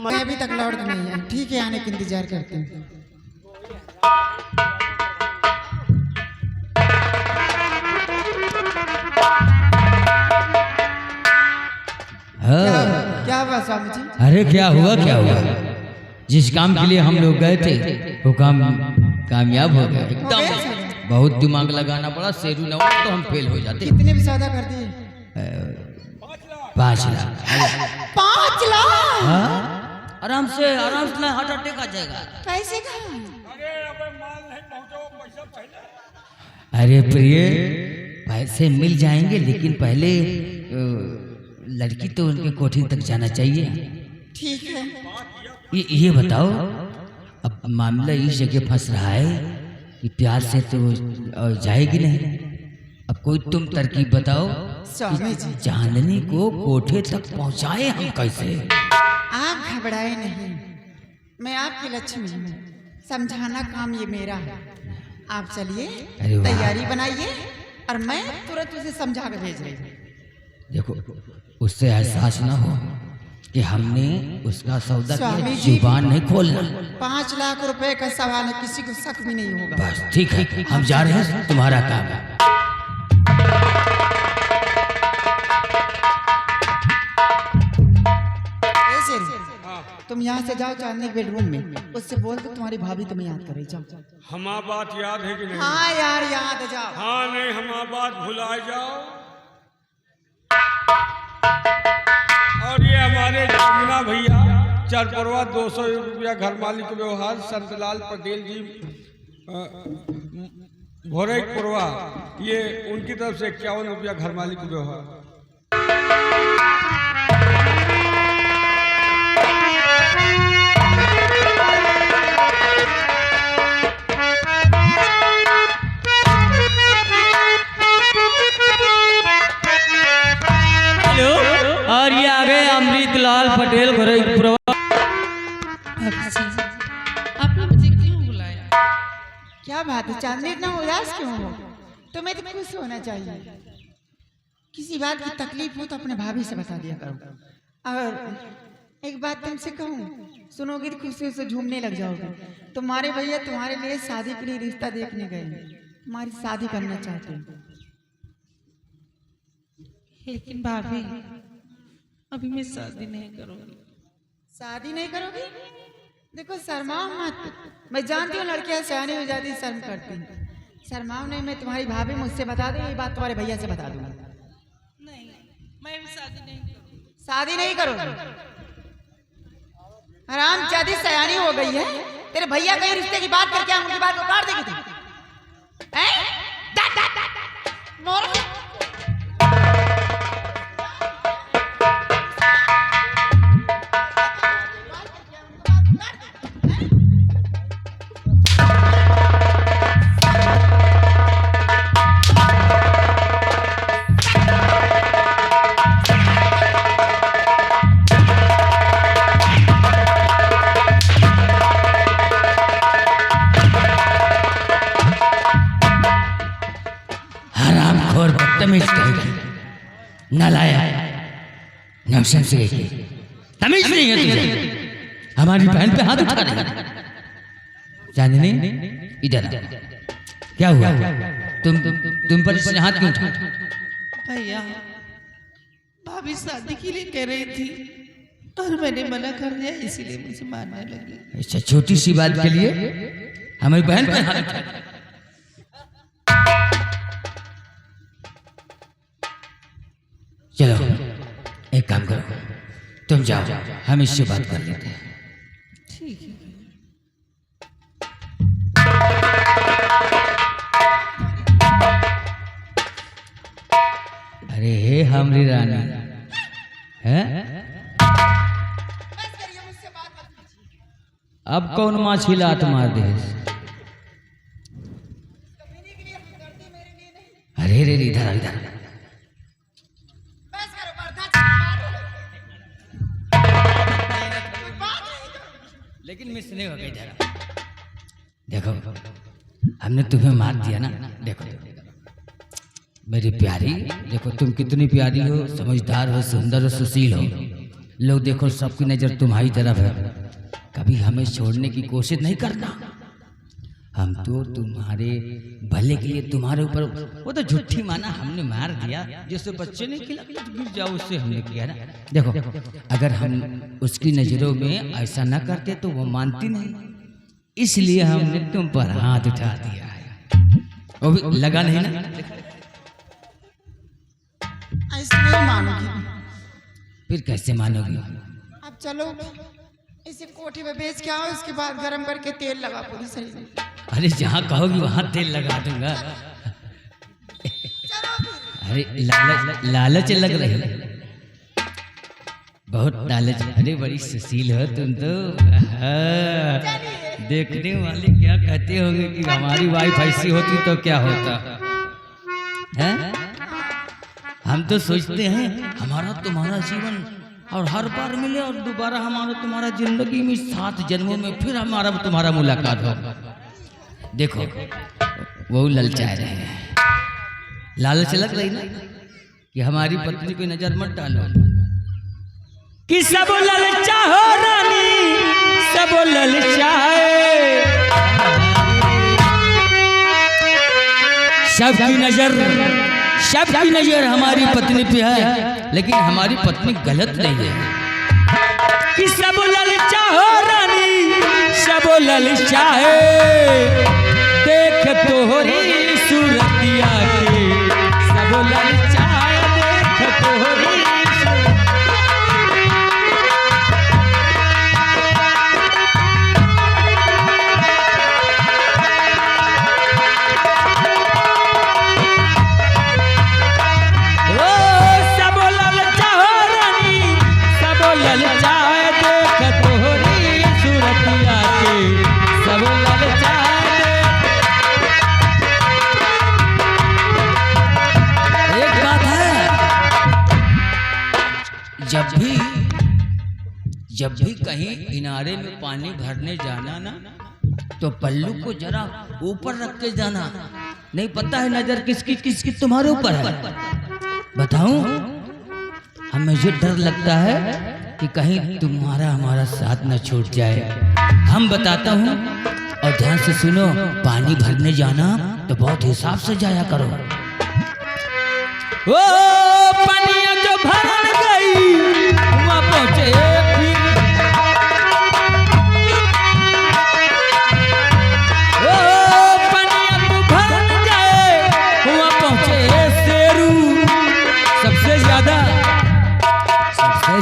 मैं अभी तक लौट नहीं है। ठीक है, आने का इंतजार करते हैं। क्या हुआ स्वामी जी? अरे क्या हुआ क्या हुआ? जिस काम के लिए हम लोग गए थे वो काम कामयाब हो गया एकदम। बहुत दिमाग लगाना पड़ा, शेरू न हो तो हम फेल हो जाते। कितने भी सौदा कर दिए? 5 लाख। 5 लाख? आराम से हार्ट अटैक आ जाएगा। कैसे का? अरे प्रिय, पैसे मिल जाएंगे लेकिन पहले लड़की तो उनके कोठी तक जाना चाहिए। ठीक है। ये बताओ, अब मामला इस जगह फंस रहा है कि प्यार से तो जाएगी नहीं। अब कोई तुम तरकीब बताओ स्वामी जी, चांदनी को कोठे तक पहुंचाए हम कैसे? आप घबराए नहीं, मैं आपकी लक्ष्मी हूँ। समझाना काम ये मेरा है। आप चलिए, तैयारी बनाइए और मैं तुरंत उसे समझा कर भेज रही हूँ। देखो, उससे एहसास ना हो कि हमने उसका सौदा किया, जुबान नहीं खोलना। 5 लाख रुपए का सवाल है, किसी को शक भी नहीं होगा। बस ठीक है, हम जा रहे हैं, तुम्हारा काम है। तुम यहाँ से जाओ चांदनी के बेडरूम में, उससे बोल दो तुम्हारी भाभी तुम्हें याद कर रही। जाओ। हमारा बात याद है कि नहीं? हाँ यार, याद है, जाओ। हाँ नहीं, हमारा बात भुला जाओ। और ये हमारे जमुना भैया चरपरवा 200 रुपया घर मालिक व्यवहार संतलाल पटेल जी भोरेपुरवा, ये उनकी तरफ से 51 रुपया घर मालिक व्यवहार। और ये आ गए अमृतलाल पटेल गोरखपुरवा। आपने मुझे क्यों बुलाया? क्या बात है चांदनी, इतना उदास क्यों हो? तुम्हें तो खुश होना चाहिए। किसी बात की तकलीफ हो तो अपने भाभी से बता दिया करो। और एक बात तुमसे कहूँ, सुनोगी तो खुशी से झूमने लग जाओगे। तुम्हारे भैया तुम्हारे लिए शादी के लिए रिश्ता देखने गए, तुम्हारी शादी करना चाहते हैं। लेकिन भाभी, अभी मैं शादी नहीं करूंगी। शादी नहीं करोगी? देखो, शर्माओ मत। मैं जानती हूँ लड़कियां सयानी हो जाती, शर्म करती। शर्माओ नहीं, मैं तुम्हारी भाभी मुझसे बता दूँ, ये बात तुम्हारे भैया से बता दूंगा। नहीं, मैं भी शादी नहीं करूंगी। शादी नहीं करोगी? आराम ज्यादा सयानी हो गई है। तेरे भैया कहीं रिश्ते की बात करके उनकी बात को काट देगी तुम? तमीज नहीं है तुझे? हमारी बहन पे हाथ उठा रही है। चांदनी, इधर क्या हुआ? तुम पर इसने हाथ क्यों उठा? भैया, भाभी शादी के लिए कह रही थी और मैंने मना कर दिया, इसीलिए मुझे मारने लगी। अच्छा, छोटी सी बात के लिए हमारी बहन पे हाथ उठा। चलो एक काम करो, तुम जाओ, हम इससे बात कर लेते हैं। ठीक है। अरे हे हमारी रानी है, अब कौन माछी लात मार दे? अरे रे, इधर इधर। लेकिन मिस नहीं हो गई। देखो, हमने तुम्हें मार दिया ना। देखो मेरी प्यारी, देखो तुम कितनी प्यारी हो, समझदार हो, सुंदर हो, सुशील हो। लोग देखो सबकी नज़र तुम्हारी तरफ है, कभी हमें छोड़ने की कोशिश नहीं करना। हम तो तुम्हारे भले के लिए तुम्हारे ऊपर, वो तो झूठी माना हमने मार दिया, जिससे बच्चे ने खिला तो गिर जाओ, उससे हमने किया ना। देखो अगर हम उसकी नज़रों में ऐसा ना करते तो वो मानती नहीं, इसलिए हमने तुम पर हाथ उठा दिया है। वो भी लगा नहीं ना? ऐसे नहीं मानोगी। फिर कैसे मानोगी? अब चलो इसे कोठे में बेच के आओ, उसके बाद गरम करके तेल लगा पूरी शरीर में। अरे जहाँ कहोगी वहाँ तेल लगा दूंगा। अरे लालच लग रही है, बहुत लालच। अरे बड़ी सुशील हो तुम तो। देखने वाले क्या कहते होंगे कि हमारी वाइफ ऐसी होती तो क्या होता है? हम तो सोचते हैं हमारा तुम्हारा जीवन और हर बार मिले और दोबारा हमारा तुम्हारा जिंदगी में 7 जन्मों में फिर हमारा तुम्हारा मुलाकात हो। देखो वो ललचाए रहे हैं, लालच लग रही ना कि हमारी पत्नी पे नजर मत डालो कि सब ललचा हो रानी, सब ललचाए, सबकी नजर हमारी पत्नी पे है, लेकिन हमारी पत्नी गलत नहीं है कि सब ललचा हो रानी, सब ललचाए, देख तोहरी सूरतिया के, सब ललचाए, देख तोहरी जब भी कहीं किनारे में पानी भरने जाना ना तो पल्लू को जरा ऊपर रख के जाना, नहीं पता है नजर किसकी तुम्हारे ऊपर है। बताऊं, हमें ये डर लगता है कि कहीं तुम्हारा हमारा साथ न छूट जाए। हम बताता हूँ और ध्यान से सुनो, पानी भरने जाना तो बहुत हिसाब से जाया करो। ओ पानी जो भर गई वहाँ पहुँचे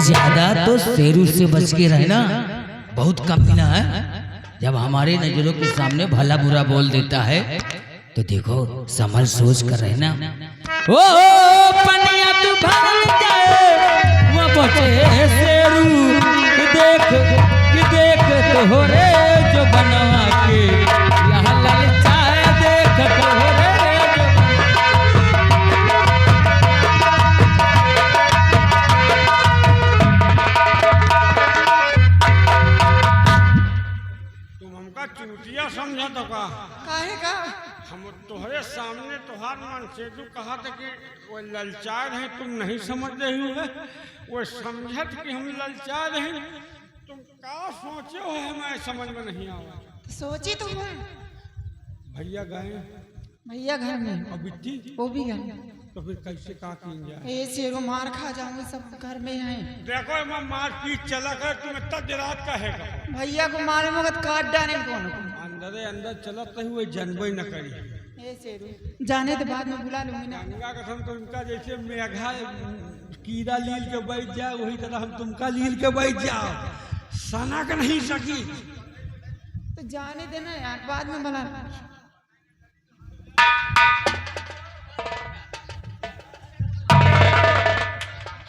ज्यादा तो शेरू से बच के रहना, बहुत कमीना है। जब हमारे नजरों के सामने भला बुरा बोल देता है तो देखो संभल सोच कर रहना। ओ पनिया तू भर जाए वो बचे शेरू, देख तो हो रे जो बनवा के यहाँ ललचाए, देख तो हो रे चुटिया समझा तो का काहे का हम तुम्हारे सामने तुहार मन से जो कहा था कि वो ललचा रहे, तुम नहीं समझ रही हो, वो समझत कि हम ललचा रहे, तुम क्या सोचे हो हमें समझ में नहीं आवा। सोची तुम भैया गए, भैया घर में और बिट्टी वो भी घर, तो फिर कैसे का की जाए? ये शेरो मार खा जाऊंगे, सब घर में हैं। देखो मैं मारपीट चला कर तुम इतना जरात का है भैया को मालूम होगा तो काट डाले कौन अंदर चलत नहीं हुए जनबे न करी। ए शेरू जाने तो बाद में बुला लूंगी ना। गंगा कसम तो उनका जैसे मेघा कीड़ा लील के बैठ जाए वही तरह हम तुमका लील के बैठ जाओ, सनक नहीं सकी। तो जाने देना यार, बाद में बुला।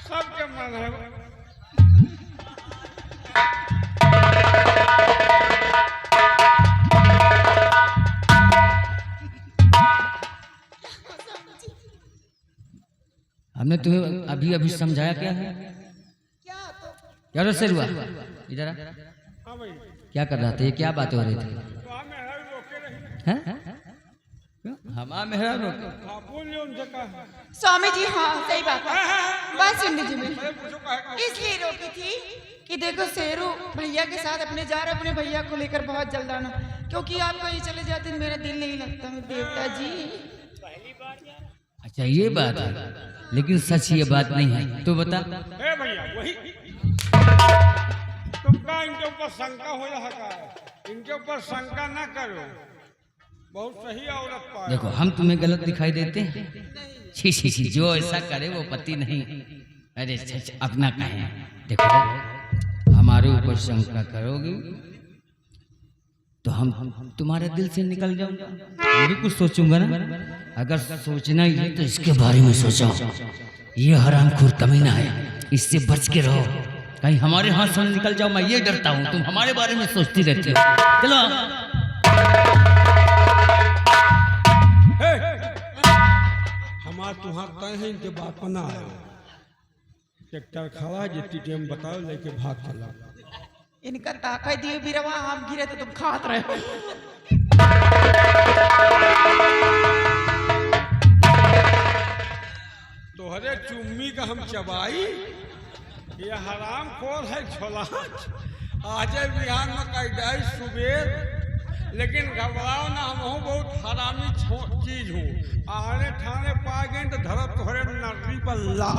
सबके मन है हमने तुम्हें अभी समझाया क्या है? क्या से हुआ? इधर आ। हाँ भाई क्या कर रहा था? ये क्या बातें हो रही थी? तो हमें रोके रही। हैं? हमारा मेहरा रोक हाँ बोलिए उनसे कहा स्वामी जी हाँ सही बात है। बात सुन लीजिए मेरी। अरे पूछो कहा इसलिए रोकी थी कि देखो शेरू भैया के साथ अपने जा रहे, अपने भैया को लेकर बहुत जल्द आना, क्योंकि आप कहीं चले जाते हैं मेरा दिल नहीं लगता है देवता जी। अच्छा ये बात है, लेकिन सच ये बात नहीं है तो बता। ए भैया वही तुमका इनके ऊपर शंका हो रहा है, इनके ऊपर शंका ना करो, बहुत सही औरत पाए। देखो हम तुम्हें गलत दिखाई देते हैं? छी छी छी, जो ऐसा करे वो पति नहीं। अरे अपना कहें, देखो हमारे ऊपर शंका करोगी तो हम तुम्हारे दिल से निकल जाऊंगा। मैं भी कुछ सोचूंगा ना, अगर सोचना ही है तो इसके बारे में सोचो। ये हरामखोर कमीना है, इससे बच के रहो, कहीं हमारे हाथ से निकल जाओ। मैं ये डरता हूँ, तुम हमारे बारे में सोचती रहती हो। चलो हमार तुहार तय है इनके बात पर ना आयो। ट्रैक्टर खड़ा जितनी टाइम बताओ लेके भाग चला। इनका ताकत दिए बिरवा, हम गिरे तो तुम खात रहे हो। तोहरे चुम्मी का हम चबाई, ये हराम खोर है छोला। आजे बिहान में कैदाई सुबेर, लेकिन घबराओ ना, हम हूँ बहुत हरामी चीज हूँ। आने ठाने पा गए तो धरत तोहरे नर्री पर ला।